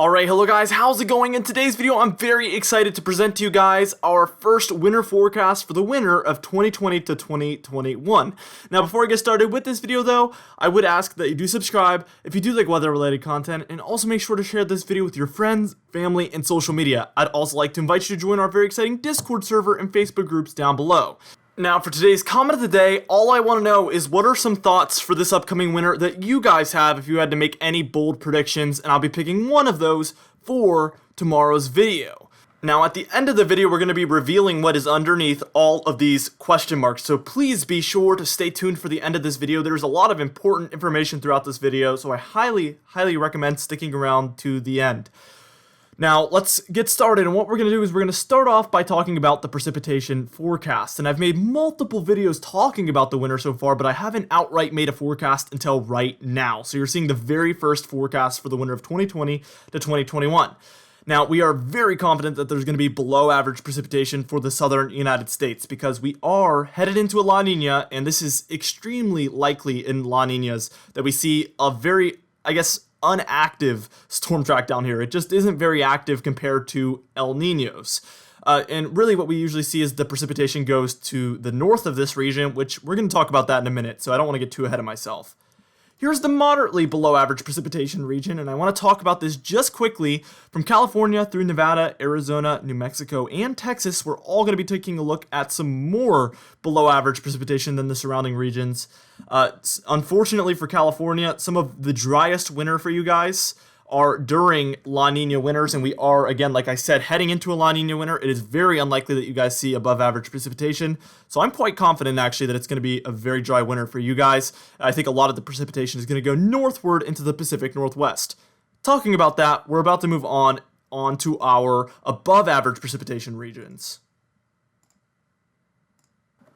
Alright, hello guys, how's it going? In today's video, I'm very excited to present to you guys our first winter forecast for the winter of 2020 to 2021. Now, before I get started with this video though, I would ask that you do subscribe if you do like weather-related content, and also make sure to share this video with your friends, family, and social media. I'd also like to invite you to join our very exciting Discord server and Facebook groups down below. Now, for today's comment of the day, all I want to know is what are some thoughts for this upcoming winter that you guys have if you had to make any bold predictions, and I'll be picking one of those for tomorrow's video. Now, at the end of the video, we're going to be revealing what is underneath all of these question marks, so please be sure to stay tuned for the end of this video. There's a lot of important information throughout this video, so I highly recommend sticking around to the end. Now, let's get started, and what we're going to do is we're going to start off by talking about the precipitation forecast. And I've made multiple videos talking about the winter so far, but I haven't outright made a forecast until right now. So you're seeing the very first forecast for the winter of 2020 to 2021. Now, we are very confident that there's going to be below average precipitation for the southern United States because we are headed into a La Nina, and this is extremely likely in La Ninas that we see a very, unactive storm track down here. It just isn't very active compared to El Ninos. And really what we usually see is the precipitation goes to the north of this region, which we're going to talk about that in a minute, so I don't want to get too ahead of myself. Here's the moderately below average precipitation region, and I want to talk about this just quickly. From California through Nevada, Arizona, New Mexico, and Texas, we're all going to be taking a look at some more below average precipitation than the surrounding regions. Unfortunately for California, some of the driest winter for you guys are during La Nina winters, and we are, again, like I said, heading into a La Nina winter. It is very unlikely that you guys see above average precipitation, so I'm quite confident actually that it's going to be a very dry winter for you guys. I think a lot of the precipitation is going to go northward into the Pacific Northwest. Talking about that, we're about to move on to our above average precipitation regions.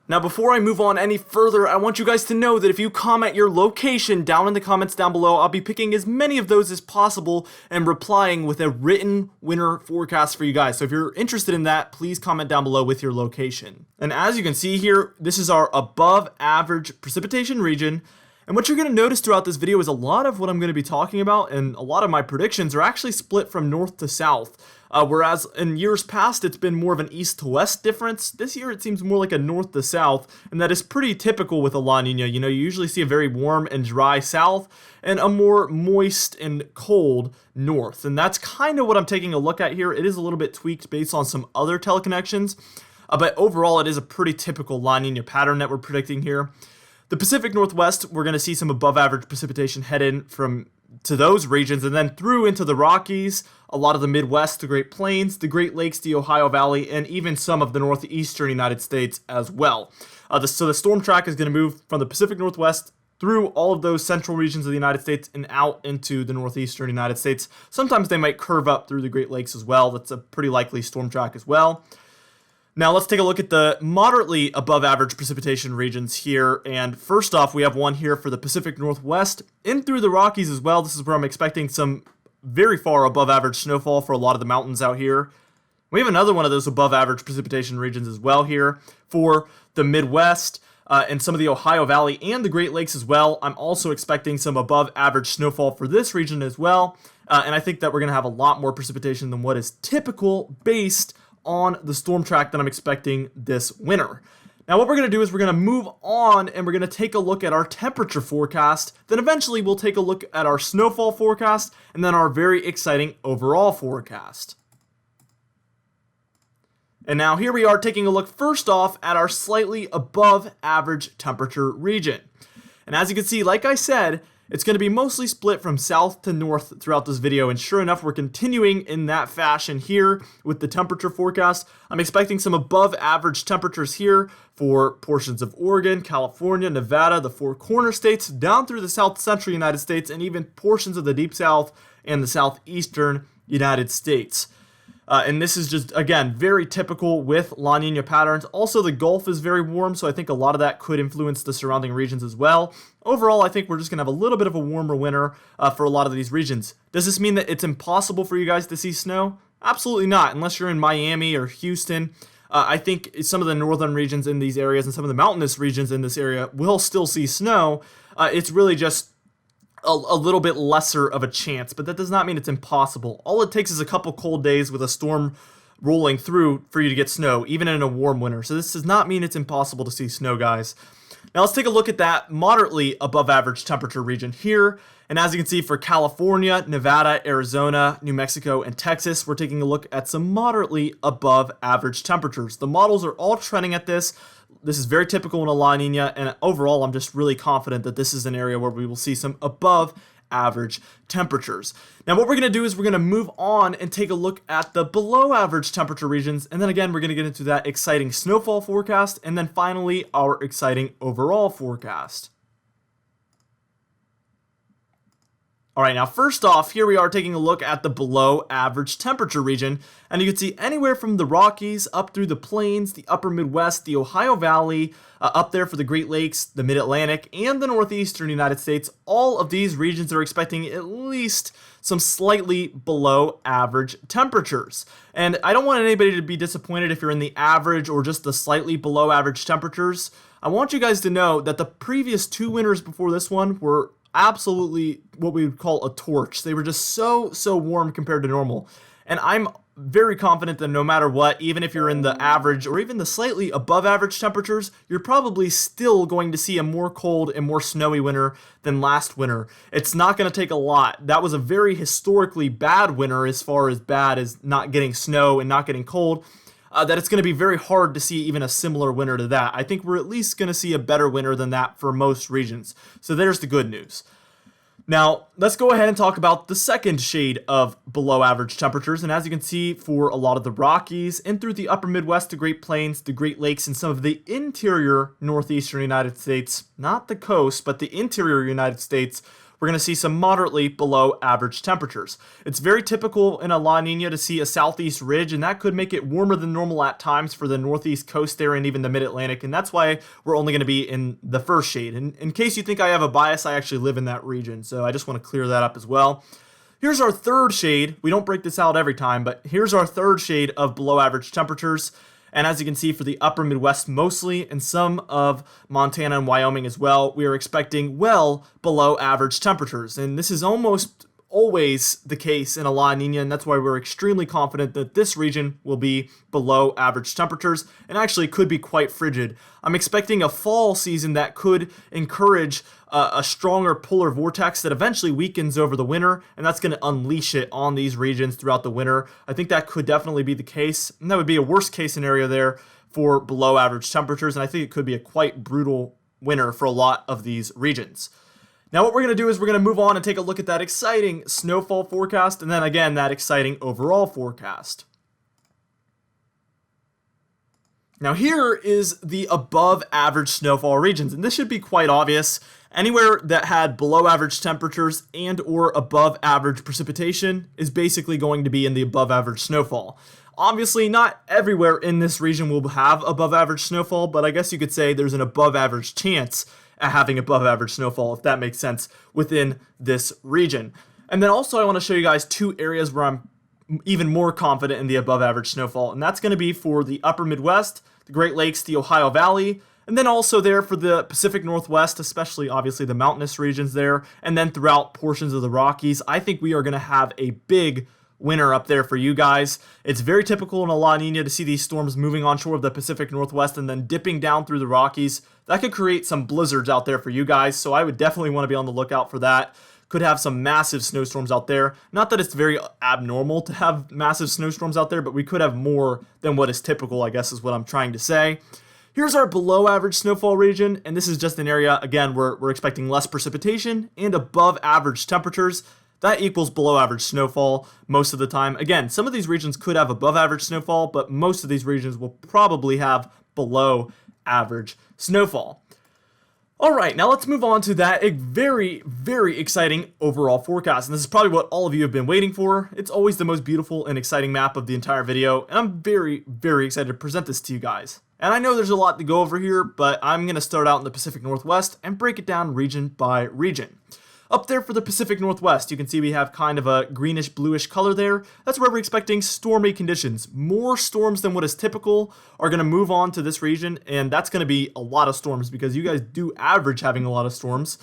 Now, before I move on any further, I want you guys to know that if you comment your location down in the comments down below, I'll be picking as many of those as possible and replying with a written winter forecast for you guys. So if you're interested in that, please comment down below with your location. And as you can see here, this is our above average precipitation region. And what you're going to notice throughout this video is a lot of what I'm going to be talking about and a lot of my predictions are actually split from north to south. Whereas in years past, it's been more of an east to west difference. This year, it seems more like a north to south, and that is pretty typical with a La Nina. You know, you usually see a very warm and dry south and a more moist and cold north. And that's kind of what I'm taking a look at here. It is a little bit tweaked based on some other teleconnections, but overall, it is a pretty typical La Nina pattern that we're predicting here. The Pacific Northwest, we're going to see some above average precipitation head in to those regions, and then through into the Rockies, a lot of the Midwest, the Great Plains, the Great Lakes, the Ohio Valley, and even some of the northeastern United States as well. So the storm track is going to move from the Pacific Northwest through all of those central regions of the United States and out into the northeastern United States. Sometimes they might curve up through the Great Lakes as well. That's a pretty likely storm track as well. Now let's take a look at the moderately above average precipitation regions here, and first off we have one here for the Pacific Northwest in through the Rockies as well. This is where I'm expecting some very far above average snowfall for a lot of the mountains out here. We have another one of those above average precipitation regions as well here for the Midwest and some of the Ohio Valley and the Great Lakes as well. I'm also expecting some above average snowfall for this region as well, and I think that we're going to have a lot more precipitation than what is typical based on the storm track that I'm expecting this winter. Now what we're going to do is we're going to move on and we're going to take a look at our temperature forecast. Then eventually we'll take a look at our snowfall forecast and then our very exciting overall forecast. And now here we are taking a look first off at our slightly above average temperature region. And as you can see, like I said, it's going to be mostly split from south to north throughout this video, and sure enough, we're continuing in that fashion here with the temperature forecast. I'm expecting some above average temperatures here for portions of Oregon, California, Nevada, the Four Corner states, down through the south central United States, and even portions of the deep south and the southeastern United States. And this is just, again, very typical with La Nina patterns. Also, the Gulf is very warm, so I think a lot of that could influence the surrounding regions as well. Overall, I think we're just going to have a little bit of a warmer winter for a lot of these regions. Does this mean that it's impossible for you guys to see snow? Absolutely not, unless you're in Miami or Houston. I think some of the northern regions in these areas and some of the mountainous regions in this area will still see snow. It's really just a little bit lesser of a chance, but that does not mean it's impossible. All it takes is a couple cold days with a storm rolling through for you to get snow, even in a warm winter. So this does not mean it's impossible to see snow, guys. Now let's take a look at that moderately above average temperature region here. And as you can see, for California, Nevada, Arizona, New Mexico, and Texas, we're taking a look at some moderately above average temperatures. The models are all trending at this. This is very typical in a La Nina, and overall, I'm just really confident that this is an area where we will see some above average temperatures. Now what we're going to do is we're going to move on and take a look at the below average temperature regions, and then again we're going to get into that exciting snowfall forecast, and then finally our exciting overall forecast. Alright, now first off, here we are taking a look at the below average temperature region, and you can see anywhere from the Rockies up through the plains, the upper Midwest, the Ohio Valley, up there for the Great Lakes, the Mid-Atlantic, and the northeastern United States. All of these regions are expecting at least some slightly below average temperatures. And I don't want anybody to be disappointed if you're in the average or just the slightly below average temperatures. I want you guys to know that the previous 2 winters before this one were absolutely what we would call a torch. They were just so warm compared to normal. And I'm very confident that no matter what, even if you're in the average or even the slightly above average temperatures, you're probably still going to see a more cold and more snowy winter than last winter. It's not going to take a lot. That was a very historically bad winter, as far as bad as not getting snow and not getting cold. That it's going to be very hard to see even a similar winter to that. I think we're at least going to see a better winter than that for most regions. So there's the good news. Now, let's go ahead and talk about the second shade of below average temperatures. And as you can see, for a lot of the Rockies and through the upper Midwest, the Great Plains, the Great Lakes, and some of the interior northeastern United States, not the coast, but the interior United States, we're going to see some moderately below average temperatures. It's very typical in a La Nina to see a southeast ridge, and that could make it warmer than normal at times for the northeast coast there and even the mid-Atlantic, and that's why we're only going to be in the first shade. And in case you think I have a bias, I actually live in that region, so I just want to clear that up as well. Here's our third shade. We don't break this out every time, but here's our third shade of below average temperatures. And as you can see, for the upper Midwest mostly, and some of Montana and Wyoming as well, we are expecting well below average temperatures. And this is almost always the case in a La Nina, and that's why we're extremely confident that this region will be below average temperatures, and actually could be quite frigid. I'm expecting a fall season that could encourage a stronger polar vortex that eventually weakens over the winter, and that's going to unleash it on these regions throughout the winter. I think that could definitely be the case, and that would be a worst case scenario there for below average temperatures, and I think it could be a quite brutal winter for a lot of these regions. Now what we're going to do is we're going to move on and take a look at that exciting snowfall forecast, and then again that exciting overall forecast. Now here is the above average snowfall regions, and this should be quite obvious. Anywhere that had below average temperatures and or above average precipitation is basically going to be in the above average snowfall. Obviously, not everywhere in this region will have above average snowfall, but I guess you could say there's an above average chance at having above average snowfall, if that makes sense, within this region. And then also I want to show you guys 2 areas where I'm even more confident in the above average snowfall, and that's going to be for the upper Midwest, the Great Lakes, the Ohio Valley, and then also there for the Pacific Northwest, especially obviously the mountainous regions there, and then throughout portions of the Rockies. I think we are going to have a big winter up there for you guys. It's very typical in a La Nina to see these storms moving onshore of the Pacific Northwest and then dipping down through the Rockies. That could create some blizzards out there for you guys, so I would definitely want to be on the lookout for that. Could have some massive snowstorms out there. Not that it's very abnormal to have massive snowstorms out there, but we could have more than what is typical, I guess is what I'm trying to say. Here's our below average snowfall region, and this is just an area, again, where we're expecting less precipitation and above average temperatures. That equals below average snowfall most of the time. Again, some of these regions could have above average snowfall, but most of these regions will probably have below average snowfall. Alright, now let's move on to that very exciting overall forecast. And this is probably what all of you have been waiting for. It's always the most beautiful and exciting map of the entire video, and I'm very excited to present this to you guys. And I know there's a lot to go over here, but I'm going to start out in the Pacific Northwest and break it down region by region. Up there for the Pacific Northwest, you can see we have kind of a greenish bluish color there. That's where we're expecting stormy conditions. More storms than what is typical are going to move on to this region, and that's going to be a lot of storms because you guys do average having a lot of storms.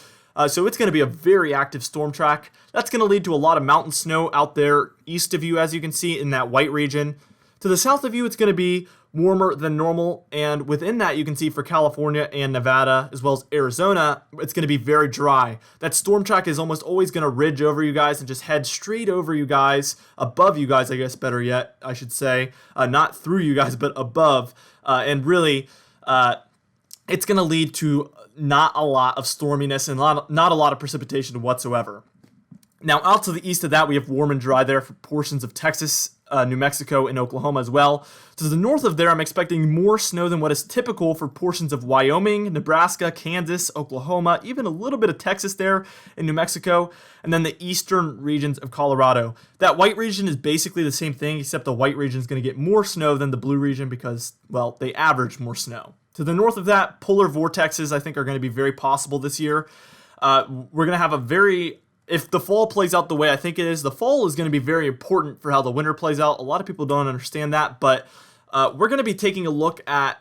So it's going to be a very active storm track. That's going to lead to a lot of mountain snow out there east of you, as you can see in that white region. To the south of you, it's going to be warmer than normal, and within that you can see for California and Nevada as well as Arizona, it's going to be very dry. That storm track is almost always going to ridge over you guys and just head straight over you guys, above you guys, I guess, better yet, I should say, not through you guys but above, and really it's going to lead to not a lot of storminess and not a lot of precipitation whatsoever. Now, out to the east of that, we have warm and dry there for portions of Texas, New Mexico, and Oklahoma as well. To the north of there, I'm expecting more snow than what is typical for portions of Wyoming, Nebraska, Kansas, Oklahoma, even a little bit of Texas there in New Mexico, and then the eastern regions of Colorado. That white region is basically the same thing, except the white region is going to get more snow than the blue region because, well, they average more snow. To the north of that, polar vortexes, I think, are going to be very possible this year. We're going to have if the fall plays out the way I think it is, the fall is going to be very important for how the winter plays out. A lot of people don't understand that, but we're going to be taking a look at,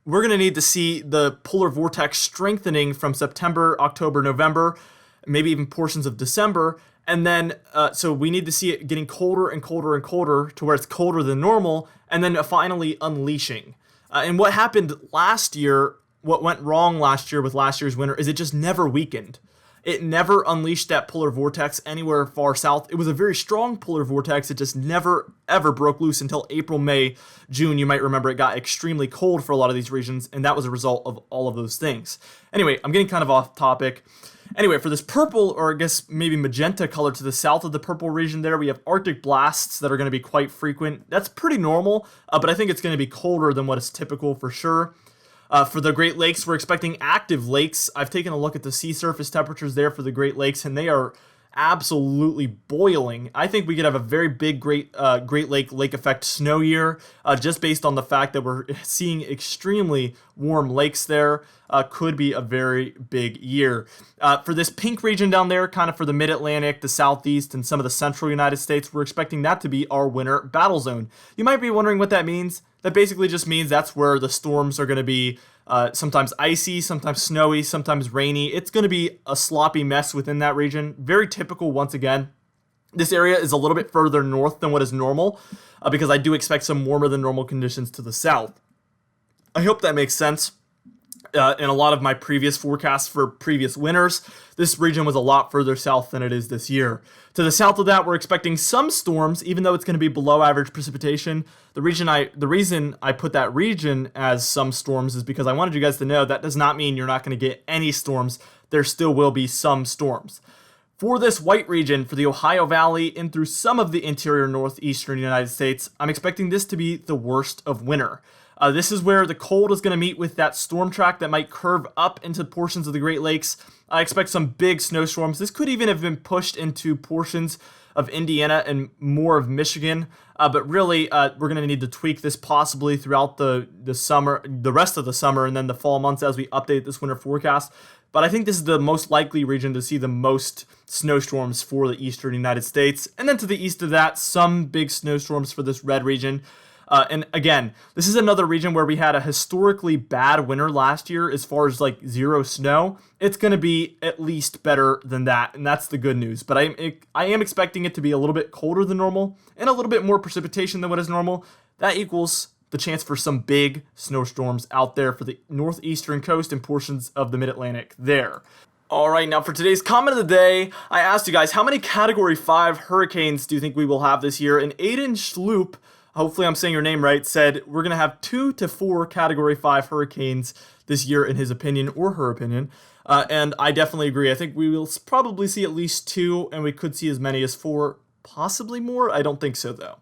we're going to need to see the polar vortex strengthening from September, October, November, maybe even portions of December. And then, so we need to see it getting colder and colder and colder to where it's colder than normal, and then finally unleashing. And what happened last year, what went wrong last year with last year's winter, is it just never weakened. It never unleashed that polar vortex anywhere far south. It was a very strong polar vortex. It just never, ever broke loose until April, May, June. You might remember it got extremely cold for a lot of these regions, and that was a result of all of those things. Anyway, I'm getting kind of off topic. Anyway, for this purple, or I guess maybe magenta color to the south of the purple region there, we have Arctic blasts that are going to be quite frequent. That's pretty normal, but I think it's going to be colder than what is typical for sure. For the Great Lakes, we're expecting active lakes. I've taken a look at the sea surface temperatures there for the Great Lakes, and they are absolutely boiling. I think we could have a very big Great Lake effect snow year, just based on the fact that we're seeing extremely warm lakes there. Could be a very big year. For this pink region down there, kind of for the mid-Atlantic, the southeast, and some of the central United States, we're expecting that to be our winter battle zone. You might be wondering what that means. That basically just means that's where the storms are going to be sometimes icy, sometimes snowy, sometimes rainy. It's going to be a sloppy mess within that region. Very typical once again. This area is a little bit further north than what is normal because I do expect some warmer than normal conditions to the south. I hope that makes sense. In a lot of my previous forecasts for previous winters, this region was a lot further south than it is this year. To the south of that, we're expecting some storms, even though it's going to be below average precipitation. The reason I put that region as some storms is because I wanted you guys to know that does not mean you're not going to get any storms. There still will be some storms. For this white region, for the Ohio Valley and through some of the interior northeastern United States, I'm expecting this to be the worst of winter. This is where the cold is going to meet with that storm track that might curve up into portions of the Great Lakes. I expect some big snowstorms. This could even have been pushed into portions of Indiana and more of Michigan. But really, we're going to need to tweak this possibly throughout the summer, the rest of the summer, and then the fall months as we update this winter forecast. But I think this is the most likely region to see the most snowstorms for the eastern United States. And then to the east of that, some big snowstorms for this red region. And again, this is another region where we had a historically bad winter last year as far as like zero snow. It's going to be at least better than that, and that's the good news. But I am expecting it to be a little bit colder than normal and a little bit more precipitation than what is normal. That equals the chance for some big snowstorms out there for the northeastern coast and portions of the mid-Atlantic there. Alright, now for today's comment of the day, I asked you guys, how many Category 5 hurricanes do you think we will have this year? And Aiden Schloop, hopefully I'm saying your name right, said we're going to have 2 to 4 Category 5 hurricanes this year in his opinion, or her opinion. And I definitely agree. I think we will probably see at least 2, and we could see as many as 4, possibly more. I don't think so, though.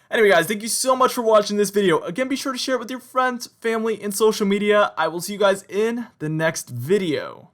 Anyway, guys, thank you so much for watching this video. Again, be sure to share it with your friends, family, and social media. I will see you guys in the next video.